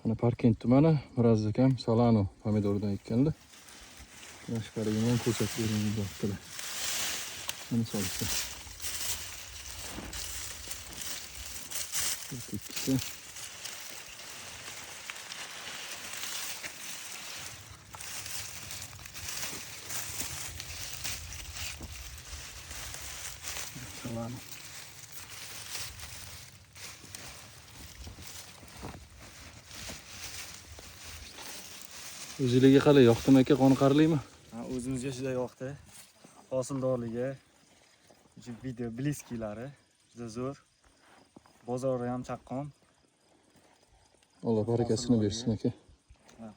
Mana Parkent tumani Miraziz akam Solano pomidordan ekkanlar. Tashqariga ham ko'rsatib beraman deyaptilar. Mana solishdi. Ikkisi. Solano. O'zingizga qalay yoqdimi aka, qoniqarlimi? Ha, o'zimizga juda yoqdi. Hosildorligi, video bliskilari juda zo'r. Bozori ham chaqqon. Alloh barakasini bersin aka. Ha.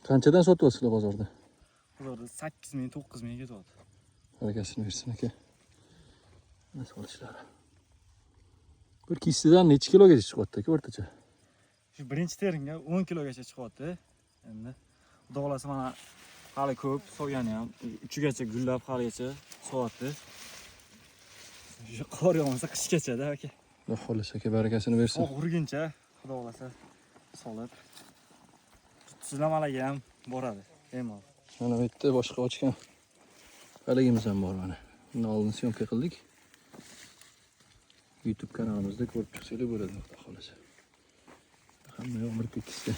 Qanchadan sotyapsizlar bozorda? Bozorda 8 ming, 9 ming ketyapti. Barakasini bersin aka. Nasıl olishlari? Bir kishsidan necha kilogacha chiqyapti aka o'rtacha? Shu birinchi terimga 10 kilogacha chiqyapti. Endi xudo xolasa mana hali ko'p so'gani ham uchigacha gullab haligacha so'yapti. Shu qor yog'masa qishgacha-da aka. Xudo xolasa aka barakasini bersin. Oq urguncha xudo xolasa solib tuzlamalarga ham boradi. Bemalol. Mana bu yerda boshqa ochgan haligimiz ham bor mana. Buni oldin syomka qildik. YouTube kanalimizda ko'rib chiqsanglar bo'ladi, xudo xolasa. Hamma yoq bir tekisda.